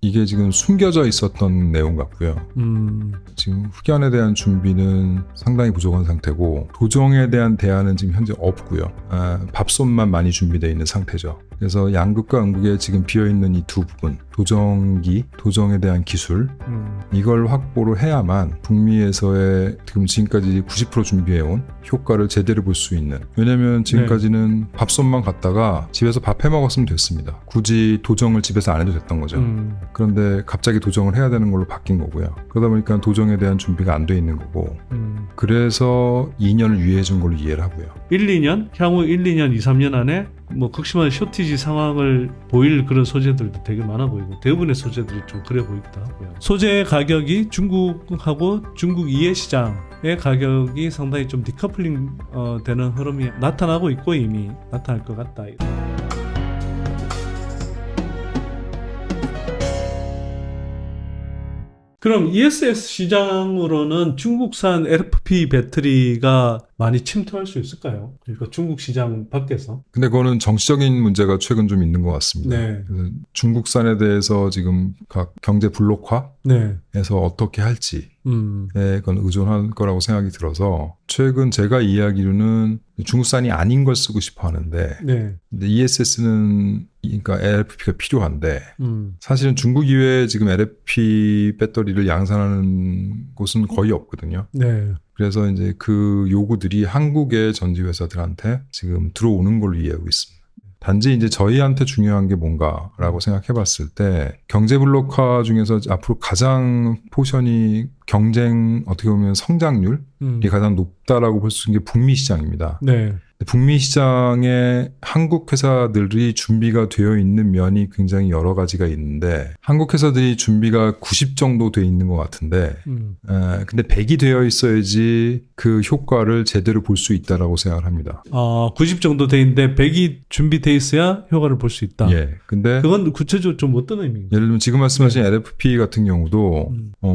이게 지금 숨겨져 있었던 내용 같고요. 지금 흑연에 대한 준비는 상당히 부족한 상태고 도정에 대한 대안은 지금 현재 없고요. 밥솥만 많이 준비되어 있는 상태죠. 그래서 양극과 음극에 지금 비어있는 이 두 부분, 도정기, 도정에 대한 기술, 이걸 확보를 해야만 북미에서의 지금까지 90% 준비해온 효과를 제대로 볼 수 있는. 왜냐면 지금까지는 밥솥만 갖다가 집에서 밥 해 먹었으면 됐습니다. 굳이 도정을 집에서 안 해도 됐던 거죠. 그런데 갑자기 도정을 해야 되는 걸로 바뀐 거고요. 그러다 보니까 도정에 대한 준비가 안 돼 있는 거고, 그래서 2년을 유예해 준 걸로 이해를 하고요. 1, 2년? 향후 1, 2년, 2, 3년 안에 뭐 극심한 쇼티지 상황을 보일 그런 소재들도 되게 많아 보이고 대부분의 소재들이 좀 그래 보이기도 하고요. 소재 가격이 중국하고 중국 이해 시장의 가격이 상당히 좀 디커플링 되는 흐름이 나타나고 있고 이미 나타날 것 같다. 그럼 ESS 시장으로는 중국산 LFP 배터리가 많이 침투할 수 있을까요? 그러니까 중국 시장 밖에서. 근데 그거는 정치적인 문제가 최근 좀 있는 것 같습니다. 네. 그래서 중국산에 대해서 지금 각 경제 블록화에서 어떻게 할지에 그건 의존할 거라고 생각이 들어서 최근 제가 이해하기로는 중국산이 아닌 걸 쓰고 싶어 하는데 근데 ESS는 그러니까 LFP가 필요한데 사실은 중국 이외에 지금 LFP 배터리를 양산하는 곳은 거의 없거든요. 네. 그래서 이제 그 요구들이 한국의 전지 회사들한테 지금 들어오는 걸로 이해하고 있습니다. 단지 이제 저희한테 중요한 게 뭔가라고 생각해 봤을 때 경제 블록화 중에서 앞으로 가장 포션이 경쟁 어떻게 보면 성장률이 가장 높다라고 볼 수 있는 게 북미 시장입니다. 네. 북미 시장에 한국 회사들이 준비가 되어 있는 면이 굉장히 여러 가지가 있는데 한국 회사들이 준비가 90 정도 돼 있는 것 같은데 근데 100이 되어 있어야지 그 효과를 제대로 볼 수 있다라고 생각을 합니다. 90 정도 돼 있는데 100이 준비돼 있어야 효과를 볼 수 있다. 예. 근데 그건 구체적으로 좀 어떤 의미인가요? 예를 들면 지금 말씀하신 LFP 같은 경우도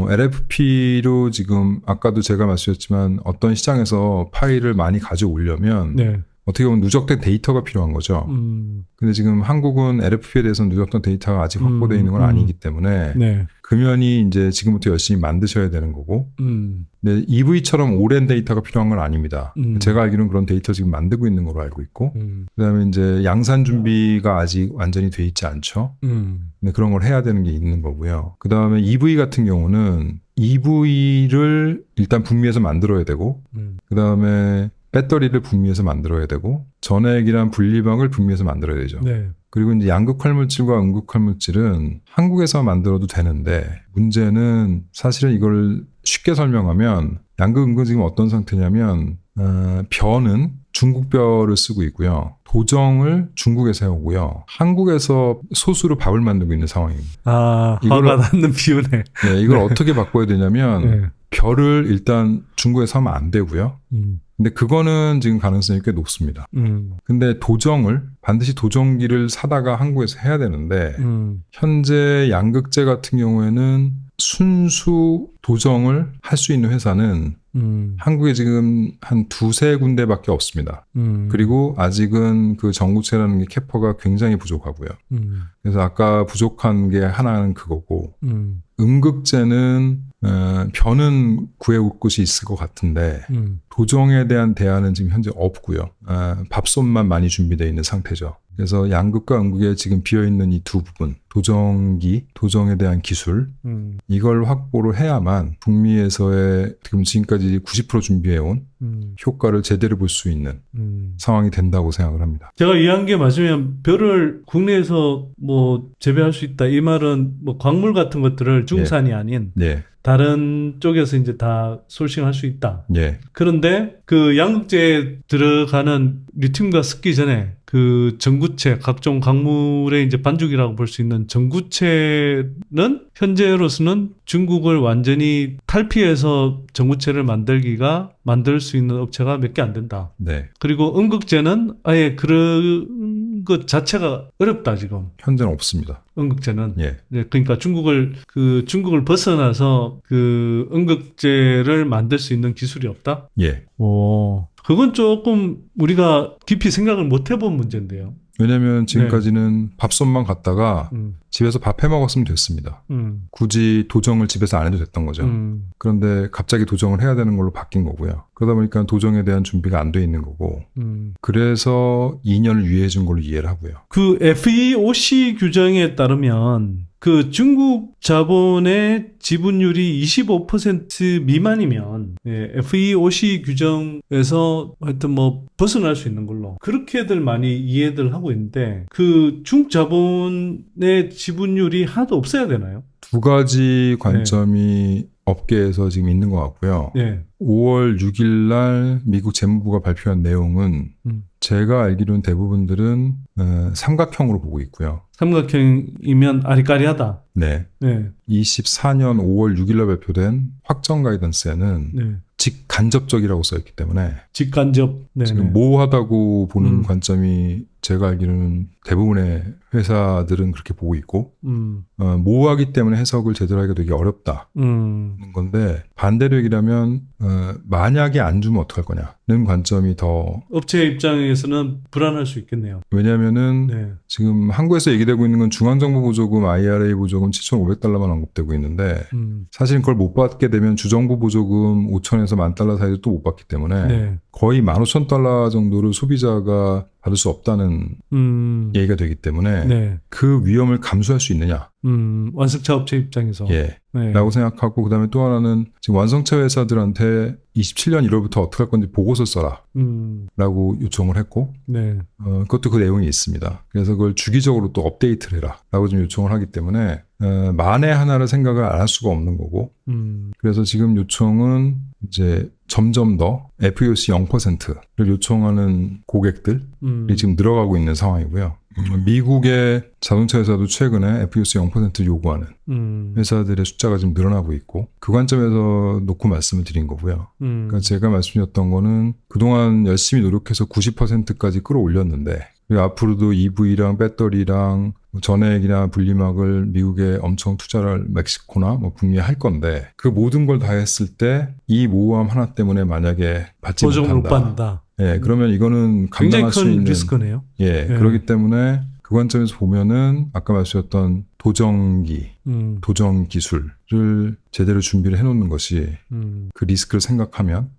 LFP로 지금 아까도 제가 말씀드렸지만 어떤 시장에서 파일을 많이 가져오려면 어떻게 보면 누적된 데이터가 필요한 거죠. 근데 지금 한국은 LFP에 대해서는 누적된 데이터가 아직 확보되어 있는 건 아니기 때문에 그 면이 이제 지금부터 열심히 만드셔야 되는 거고 근데 EV처럼 오랜 데이터가 필요한 건 아닙니다. 제가 알기로는 그런 데이터 지금 만들고 있는 걸로 알고 있고 그다음에 이제 양산 준비가 아직 완전히 돼 있지 않죠. 근데 그런 걸 해야 되는 게 있는 거고요. 그다음에 EV 같은 경우는 EV를 일단 북미에서 만들어야 되고 그다음에 배터리를 북미에서 만들어야 되고 전해액이란 분리방을 북미에서 만들어야 되죠. 그리고 이제 양극활물질과 음극활물질은 한국에서 만들어도 되는데 문제는 사실은 이걸 쉽게 설명하면 양극 음극 지금 어떤 상태냐면 벼는 중국 벼를 쓰고 있고요. 도정을 중국에서 해오고요. 한국에서 소수로 밥을 만들고 있는 상황입니다. 화가 나는 비유네. 네, 이걸 어떻게 바꿔야 되냐면 벼를 일단 중국에서 하면 안 되고요. 근데 그거는 지금 가능성이 꽤 높습니다. 근데 도정을 반드시 도정기를 사다가 한국에서 해야 되는데 현재 양극재 같은 경우에는 순수 도정을 할 수 있는 회사는 한국에 지금 한 두세 군데밖에 없습니다. 그리고 아직은 그 전구체라는 게 캐퍼가 굉장히 부족하고요. 그래서 아까 부족한 게 하나는 그거고 음극재는 벼는 구해올 곳이 있을 것 같은데 도정에 대한 대안은 지금 현재 없고요. 밥솥만 많이 준비되어 있는 상태죠. 그래서 양극과 음극에 지금 비어있는 이 두 부분, 도정기, 도정에 대한 기술, 이걸 확보를 해야만 북미에서의 지금까지 90% 준비해온 효과를 제대로 볼 수 있는 상황이 된다고 생각을 합니다. 제가 이해한 게 맞으면 벼를 국내에서 뭐 재배할 수 있다. 이 말은 뭐 광물 같은 것들을 중산이 아닌 다른 쪽에서 이제 다 솔싱할 수 있다. 그런데 그 양극재에 들어가는 리튬과 섞기 전에 그 전구체, 각종 광물의 이제 반죽이라고 볼 수 있는 전구체는 현재로서는 중국을 완전히 탈피해서 전구체를 만들 수 있는 업체가 몇 개 안 된다. 그리고 음극재는 아예 그런 것 자체가 어렵다, 지금. 현재는 없습니다. 음극재는. 그러니까 중국을 벗어나서 그 음극재를 만들 수 있는 기술이 없다? 그건 조금 우리가 깊이 생각을 못 해본 문제인데요. 왜냐하면 지금까지는 밥솥만 갖다가 집에서 밥 해 먹었으면 됐습니다. 굳이 도정을 집에서 안 해도 됐던 거죠. 그런데 갑자기 도정을 해야 되는 걸로 바뀐 거고요. 그러다 보니까 도정에 대한 준비가 안 돼 있는 거고 그래서 2년을 유예해 준 걸로 이해를 하고요. 그 FEOC 규정에 따르면 그 중국 자본의 지분율이 25% 미만이면 FEOC 규정에서 하여튼 뭐 벗어날 수 있는 걸로 그렇게들 많이 이해들 하고 있는데 그 중국 자본의 지분율이 하나도 없어야 되나요? 두 가지 관점이 업계에서 지금 있는 것 같고요. 5월 6일 날 미국 재무부가 발표한 내용은 제가 알기로는 대부분들은 삼각형으로 보고 있고요. 삼각형이면 아리까리하다. 네. 24년 5월 6일 날 발표된 확정 가이던스에는 직간접적이라고 써있기 때문에 직간접. 지금 모호하다고 보는 관점이 제가 알기로는 대부분의 회사들은 그렇게 보고 있고 모호하기 때문에 해석을 제대로 하기가 되게 어렵다는 건데 반대로 얘기하면 만약에 안 주면 어떡할 거냐는 관점이 더 업체 입장에서는 불안할 수 있겠네요. 왜냐하면은 지금 한국에서 얘기되고 있는 건 중앙정부 IRA 보조금 7,500달러만 언급되고 있는데 사실 그걸 못 받게 되면 주정부 보조금 5,000에서 10,000달러 사이도 또 못 받기 때문에 거의 15,000달러 정도를 소비자가 받을 수 없다는 얘기가 되기 때문에 그 위험을 감수할 수 있느냐. 완성차 업체 입장에서. 라고 생각하고 그다음에 또 하나는 지금 완성차 회사들한테 27년 1월부터 어떻게 할 건지 보고서 써라. 라고 요청을 했고 그것도 그 내용이 있습니다. 그래서 그걸 주기적으로 또 업데이트를 해라. 라고 좀 요청을 하기 때문에 만에 하나를 생각을 안 할 수가 없는 거고 그래서 지금 요청은 이제 점점 더 FEOC 0%를 요청하는 고객들이 지금 늘어가고 있는 상황이고요. 미국의 자동차 회사도 최근에 FEOC 0% 요구하는 회사들의 숫자가 지금 늘어나고 있고 그 관점에서 놓고 말씀을 드린 거고요. 그러니까 제가 말씀드렸던 거는 그동안 열심히 노력해서 90%까지 끌어올렸는데 그리고 앞으로도 EV랑 배터리랑 전액이나 분리막을 미국에 엄청 투자를 멕시코나 뭐 북미에 할 건데 그 모든 걸 다 했을 때 이 모호함 하나 때문에 만약에 받지 못한다. 못 받는다. 그러면 이거는 감당할 수 있는 리스크네요. 그렇기 때문에 그 관점에서 보면은 아까 말씀드렸던 도정기, 도정 기술을 제대로 준비를 해놓는 것이 그 리스크를 생각하면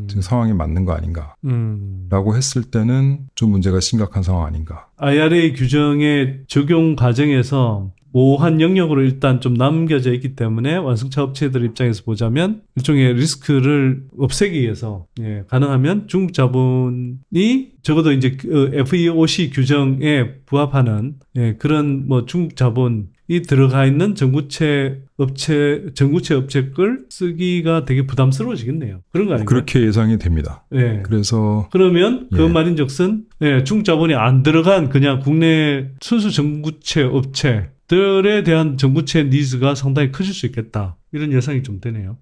지금 상황이 맞는 거 아닌가라고 했을 때는 좀 문제가 심각한 상황 아닌가. IRA 규정의 적용 과정에서 모호한 영역으로 일단 좀 남겨져 있기 때문에 완성차 업체들 입장에서 보자면 일종의 리스크를 없애기 위해서 가능하면 중국 자본이 적어도 이제 FEOC 규정에 부합하는 그런 뭐 중국 자본이 들어가 있는 전구체 업체 걸 쓰기가 되게 부담스러워지겠네요. 그런 거 아닌가요? 그렇게 예상이 됩니다. 그래서 그러면 그 말인즉슨 중국 자본이 안 들어간 그냥 국내 순수 전구체 업체들에 대한 전구체 니즈가 상당히 커질 수 있겠다. 이런 예상이 좀 되네요.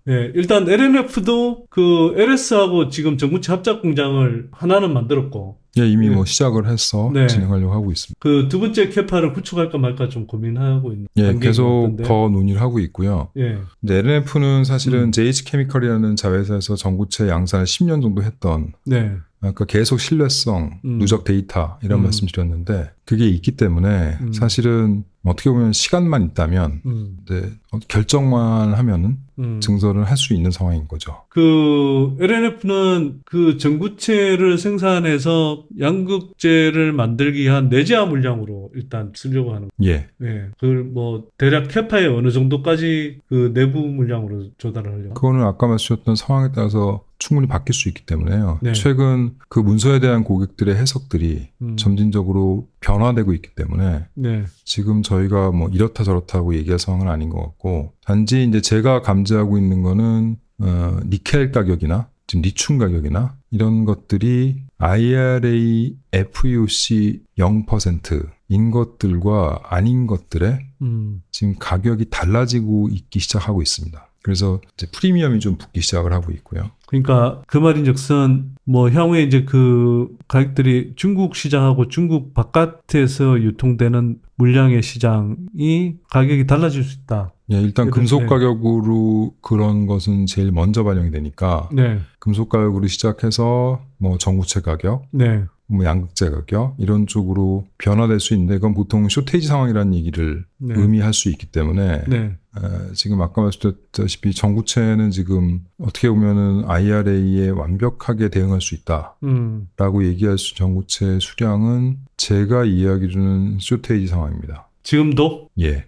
일단 LNF도 그 LS하고 지금 전구체 합작 공장을 하나는 만들었고 이미 뭐 시작을 해서 진행하려고 하고 있습니다. 그 두 번째 캐파를 구축할까 말까 좀 고민하고 있는 계속 같은데. 더 논의를 하고 있고요. 근데 LNF는 사실은 JH케미컬이라는 자회사에서 전구체 양산을 10년 정도 했던 아까 계속 신뢰성, 누적 데이터 이런 말씀 드렸는데 그게 있기 때문에 사실은 어떻게 보면 시간만 있다면 이제 결정만 하면은 증설을 할 수 있는 상황인 거죠. 그 LNF는 그 전구체를 생산해서 양극재를 만들기 위한 내재화 물량으로 일단 쓰려고 하는. 그걸 뭐 대략 캐파의 어느 정도까지 그 내부 물량으로 조달을 하려고. 그거는 아까 말씀하셨던 상황에 따라서 충분히 바뀔 수 있기 때문에요. 최근 그 문서에 대한 고객들의 해석들이 점진적으로 변화되고 있기 때문에 지금 저희가 뭐 이렇다 저렇다 하고 얘기할 상황은 아닌 것 같고 단지 이제 제가 감지하고 있는 거는 니켈 가격이나 지금 리튬 가격이나 이런 것들이 IRA FEOC 0%인 것들과 아닌 것들의 지금 가격이 달라지고 있기 시작하고 있습니다. 그래서 이제 프리미엄이 좀 붙기 시작을 하고 있고요. 그러니까 그 말인즉슨 뭐 향후에 이제 그 가격들이 중국 시장하고 중국 바깥에서 유통되는 물량의 시장이 가격이 달라질 수 있다. 예, 일단 금속 가격으로 그런 것은 제일 먼저 반영이 되니까 네. 금속 가격으로 시작해서 뭐 전구체 가격, 네. 뭐 양극재 가격 이런 쪽으로 변화될 수 있는데 그건 보통 쇼테이지 상황이라는 얘기를 네. 의미할 수 있기 때문에 네. 지금 아까 말씀드렸다시피 전구체는 지금 어떻게 보면은 IRA에 완벽하게 대응할 수 있다라고 얘기할 수 전구체 수량은 제가 이해하기로는 쇼테이지 상황입니다. 지금도? 예.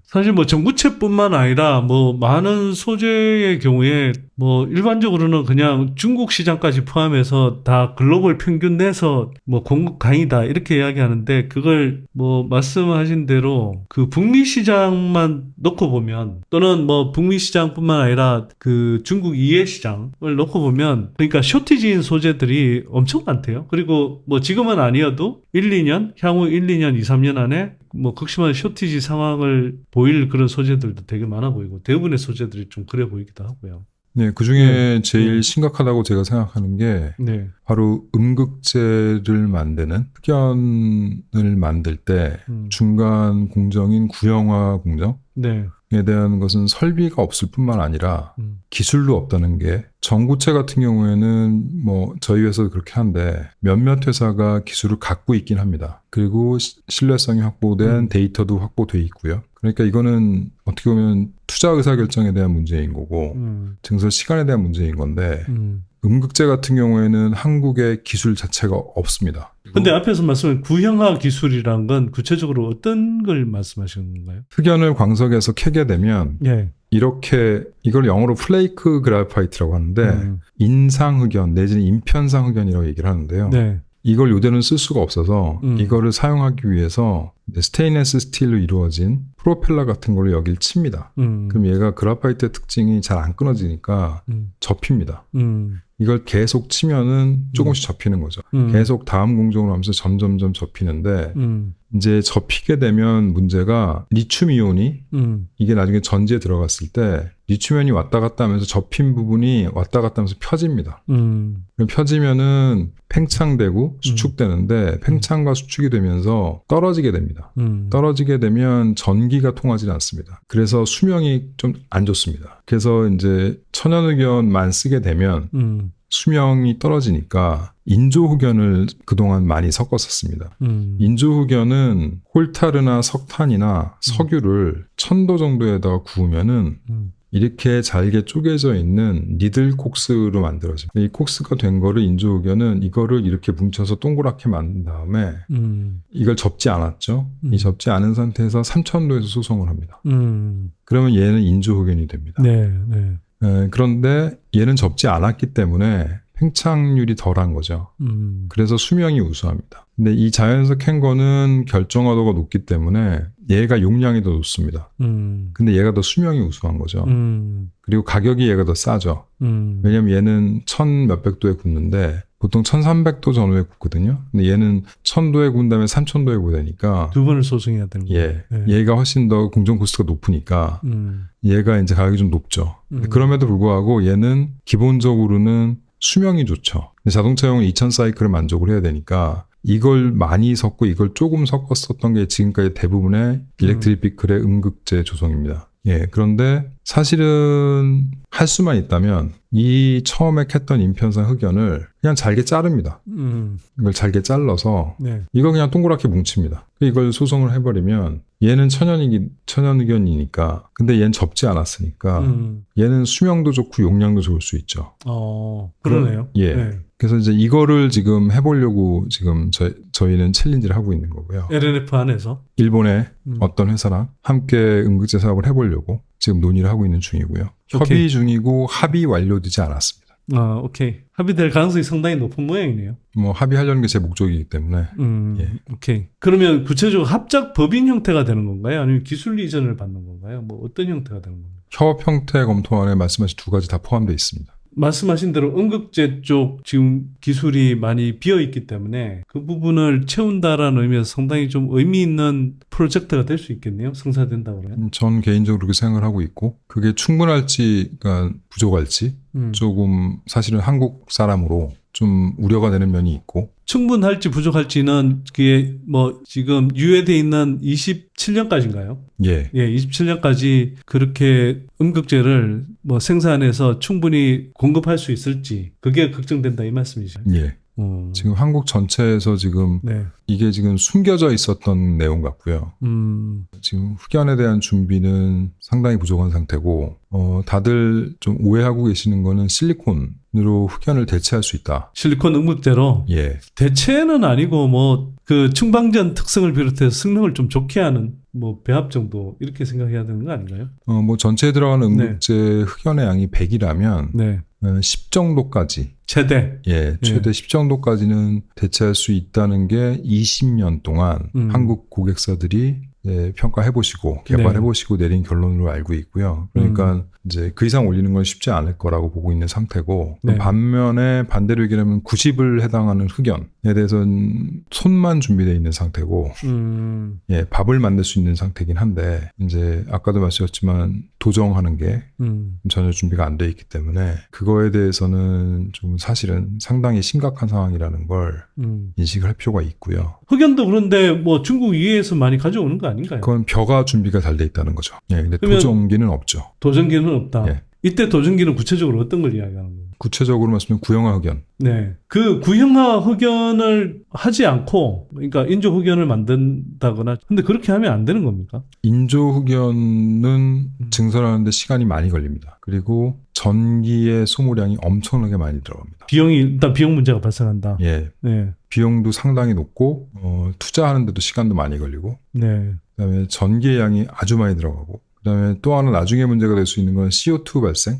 사실 뭐 전구체뿐만 아니라 뭐 많은 소재의 경우에 뭐 일반적으로는 그냥 중국 시장까지 포함해서 다 글로벌 평균 내서 뭐 공급 강이다 이렇게 이야기하는데 그걸 뭐 말씀하신 대로 그 북미 시장만 놓고 보면 또는 뭐 북미 시장뿐만 아니라 그 중국 이해 시장을 놓고 보면 그러니까 쇼티지인 소재들이 엄청 많대요. 그리고 뭐 지금은 아니어도 1, 2년 향후 1, 2년, 2, 3년 안에 뭐 극심한 쇼티지 상황을 보일 그런 소재들도 되게 많아 보이고 대부분의 소재들이 좀 그래 보이기도 하고요. 네, 그 중에 제일 심각하다고 제가 생각하는 게 바로 음극재를 만드는 흑연을 만들 때 중간 공정인 구형화 공정 에 대한 것은 설비가 없을 뿐만 아니라 기술도 없다는 게 전구체 같은 경우에는 뭐 저희 회사도 그렇게 한데 몇몇 회사가 기술을 갖고 있긴 합니다. 그리고 신뢰성이 확보된 데이터도 확보돼 있고요. 그러니까 이거는 어떻게 보면 투자 의사결정에 대한 문제인 거고 증설 시간에 대한 문제인 건데 음극재 같은 경우에는 한국의 기술 자체가 없습니다. 근데 앞에서 말씀한 구형화 기술이란 건 구체적으로 어떤 걸 말씀하시는 건가요? 흑연을 광석에서 캐게 되면 이렇게 이걸 영어로 플레이크 그래파이트라고 하는데 인상 흑연 내지는 인편상 흑연이라고 얘기를 하는데요. 이걸 요대로는 쓸 수가 없어서 이거를 사용하기 위해서 스테인리스 스틸로 이루어진 프로펠러 같은 걸로 여길 칩니다. 그럼 얘가 그래파이트의 특징이 잘 안 끊어지니까 접힙니다. 이걸 계속 치면은 조금씩 접히는 거죠. 계속 다음 공정으로 하면서 점점점 접히는데 이제 접히게 되면 문제가 리튬 이온이 이게 나중에 전지에 들어갔을 때 리튬 이온이 왔다 갔다 하면서 접힌 부분이 왔다 갔다 하면서 펴집니다. 그럼 펴지면은 팽창되고 수축되는데 팽창과 수축이 되면서 떨어지게 됩니다. 떨어지게 되면 전기가 통하지 않습니다. 그래서 수명이 좀 안 좋습니다. 그래서 이제 천연흑연만 쓰게 되면 수명이 떨어지니까 인조흑연을 그동안 많이 섞었었습니다. 인조흑연은 홀타르나 석탄이나 석유를 1000도 정도에다가 구우면은 이렇게 잘게 쪼개져 있는 니들 콕스로 만들어집니다. 이 콕스가 된 거를 인조흑연은 이거를 이렇게 뭉쳐서 동그랗게 만든 다음에 이걸 접지 않았죠. 이 접지 않은 상태에서 3000도에서 소송을 합니다. 그러면 얘는 인조흑연이 됩니다. 그런데 얘는 접지 않았기 때문에 팽창률이 덜한 거죠. 그래서 수명이 우수합니다. 근데 이 자연에서 캔 거는 결정화도가 높기 때문에 얘가 용량이 더 높습니다. 근데 얘가 더 수명이 우수한 거죠. 그리고 가격이 얘가 더 싸죠. 왜냐면 얘는 1000 몇백 도에 굽는데 보통 1300도 전후에 굽거든요. 근데 얘는 1000도에 구운 다음에 3000도에 구워야 되니까 두 번을 소송해야 되는 거예요. 얘가 훨씬 더 공정 코스트가 높으니까 얘가 이제 가격이 좀 높죠. 그럼에도 불구하고 얘는 기본적으로는 수명이 좋죠. 근데 자동차용은 2000 사이클을 만족을 해야 되니까 이걸 많이 섞고 이걸 조금 섞었었던 게 지금까지 대부분의 일렉트릭 비클의 음극재 조성입니다. 그런데 사실은 할 수만 있다면 이 처음에 캤던 인편상 흑연을 그냥 잘게 자릅니다. 이걸 잘게 잘라서 이거 그냥 동그랗게 뭉칩니다. 이걸 소송을 해버리면 얘는 천연흑연이니까 근데 얘는 접지 않았으니까 얘는 수명도 좋고 용량도 좋을 수 있죠. 그러네요. 그래서 이제 이거를 지금 해보려고 지금 저희는 챌린지를 하고 있는 거고요. LNF 안에서? 일본의 어떤 회사랑 함께 음극재 사업을 해보려고 지금 논의를 하고 있는 중이고요. 협의 중이고 합의 완료되지 않았습니다. 오케이. 합의될 가능성이 상당히 높은 모양이네요. 뭐 합의하려는 게 제 목적이기 때문에. 오케이. 그러면 구체적으로 합작 법인 형태가 되는 건가요? 아니면 기술 이전을 받는 건가요? 뭐 어떤 형태가 되는 건가요? 협업 형태 검토안에 말씀하신 두 가지 다 포함되어 있습니다. 말씀하신 대로 음극재 쪽 지금 기술이 많이 비어 있기 때문에 그 부분을 채운다라는 의미에서 상당히 좀 의미 있는 프로젝트가 될 수 있겠네요. 성사된다고 그래요. 전 개인적으로 그렇게 생각을 하고 있고 그게 충분할지 그러니까 부족할지 조금 사실은 한국 사람으로 좀 우려가 되는 면이 있고 충분할지 부족할지는 그게 뭐 지금 유예돼 있는 27년까지인가요? 예. 예, 27년까지 그렇게 음극재를 뭐 생산해서 충분히 공급할 수 있을지 그게 걱정된다 이 말씀이죠. 예. 지금 한국 전체에서 지금 네. 이게 지금 숨겨져 있었던 내용 같고요. 지금 흑연에 대한 준비는 상당히 부족한 상태고 다들 좀 오해하고 계시는 거는 실리콘으로 흑연을 대체할 수 있다. 실리콘 음극재로? 예. 대체는 아니고 뭐 그 충방전 특성을 비롯해서 성능을 좀 좋게 하는 뭐 배합 정도 이렇게 생각해야 되는 거 아닌가요? 뭐 전체에 들어가는 음극재 흑연의 양이 100이라면 네. 10 정도까지 최대 최대 10 정도까지는 대체할 수 있다는 게 20년 동안 한국 고객사들이 평가해보시고 개발해보시고 내린 결론으로 알고 있고요. 그러니까 이제 그 이상 올리는 건 쉽지 않을 거라고 보고 있는 상태고 반면에 반대로 얘기하면 90을 해당하는 흑연에 대해서는 손만 준비되어 있는 상태고 밥을 만들 수 있는 상태긴 한데 이제 아까도 말씀하셨지만 도정하는 게 전혀 준비가 안 돼 있기 때문에 그거에 대해서는 좀 사실은 상당히 심각한 상황이라는 걸 인식을 할 필요가 있고요. 흑연도 그런데 뭐 중국 이해에서 많이 가져오는 거 아닌가요? 그건 벼가 준비가 잘 돼 있다는 거죠. 근데 도정기는 없죠. 도정기는 없다. 이때 도정기는 구체적으로 어떤 걸 이야기하는 거예요? 구체적으로 말씀드리면 구형화 흑연. 네. 그 구형화 흑연을 하지 않고, 그러니까 인조 흑연을 만든다거나, 근데 그렇게 하면 안 되는 겁니까? 인조 흑연은 증설하는데 시간이 많이 걸립니다. 그리고 전기의 소모량이 엄청나게 많이 들어갑니다. 일단 비용 문제가 발생한다. 예. 네. 비용도 상당히 높고, 투자하는데도 시간도 많이 걸리고, 네. 그다음에 전기의 양이 아주 많이 들어가고, 그다음에 또 하나 나중에 문제가 될 수 있는 건 CO2 발생.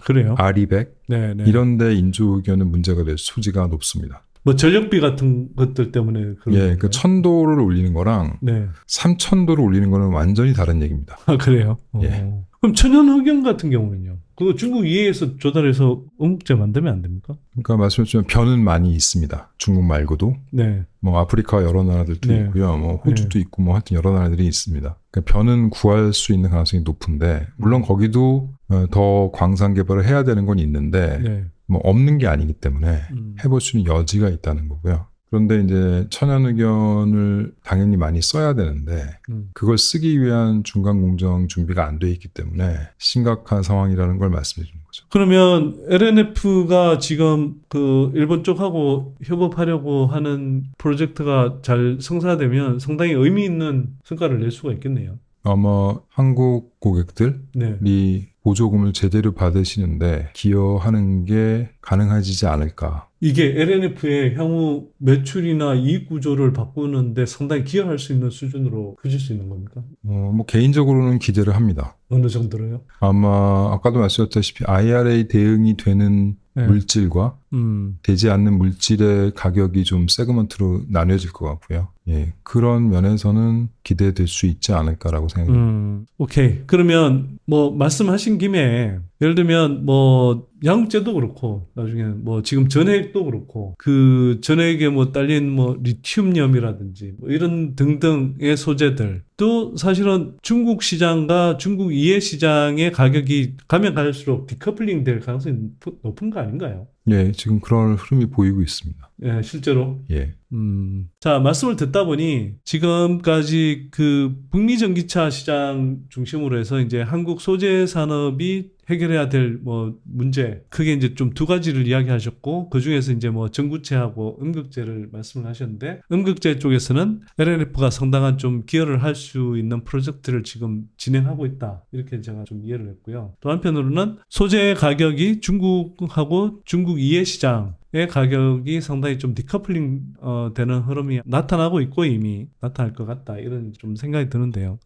그래요. R200. 네. 이런데 인조 흑연은 문제가 될 소지가 높습니다. 뭐 전력비 같은 것들 때문에 그런 그 1000도를 올리는 거랑 3000도를 올리는 거는 완전히 다른 얘기입니다. 아, 그래요? 그럼 천연 흑연 같은 경우는요? 그거 중국 이해에서 조달해서 음극재 만들면 안 됩니까? 그러니까 말씀하셨지만 벼는 많이 있습니다. 중국 말고도. 네. 뭐 아프리카 여러 나라들도 있고요. 뭐 호주도 있고 뭐 하여튼 여러 나라들이 있습니다. 그러니까 벼는 구할 수 있는 가능성이 높은데 물론 거기도 더 광산 개발을 해야 되는 건 있는데 뭐 없는 게 아니기 때문에 해볼 수 있는 여지가 있다는 거고요. 그런데 이제 천연흑연을 당연히 많이 써야 되는데 그걸 쓰기 위한 중간 공정 준비가 안 돼 있기 때문에 심각한 상황이라는 걸 말씀해 주는 거죠. 그러면 LNF가 지금 그 일본 쪽하고 협업하려고 하는 프로젝트가 잘 성사되면 상당히 의미 있는 성과를 낼 수가 있겠네요. 아마 한국 고객들이 보조금을 제대로 받으시는데 기여하는 게 가능해지지 않을까. 이게 LNF의 향후 매출이나 이익 구조를 바꾸는데 상당히 기여할 수 있는 수준으로 커질 수 있는 겁니까? 뭐 개인적으로는 기대를 합니다. 어느 정도로요? 아마 아까도 말씀드렸다시피 IRA 대응이 되는 물질과 되지 않는 물질의 가격이 좀 세그먼트로 나뉘어질 것 같고요. 그런 면에서는 기대될 수 있지 않을까라고 생각합니다. 오케이. 그러면 뭐 말씀하신 김에 예를 들면 뭐 양극재도 그렇고 나중에 뭐 지금 전해액도 그렇고 그 전해액에 뭐 딸린 뭐 리튬염이라든지 뭐 이런 등등의 소재들 또 사실은 중국 시장과 중국 이해 시장의 가격이 가면 갈수록 디커플링 될 가능성이 높은 거 아닌가요? 지금 그런 흐름이 보이고 있습니다. 실제로. 자, 말씀을 듣다 보니 지금까지 그 북미 전기차 시장 중심으로 해서 이제 한국 소재 산업이 해결해야 될 뭐 문제 크게 이제 좀 두 가지를 이야기하셨고 그 중에서 이제 뭐 전구체하고 음극재를 말씀을 하셨는데 음극재 쪽에서는 LNF가 상당한 좀 기여를 할 수 있는 프로젝트를 지금 진행하고 있다 이렇게 제가 좀 이해를 했고요. 또 한편으로는 소재 가격이 중국하고 중국 이해 시장의 가격이 상당히 좀 디커플링 되는 흐름이 나타나고 있고 이미 나타날 것 같다 이런 좀 생각이 드는데요.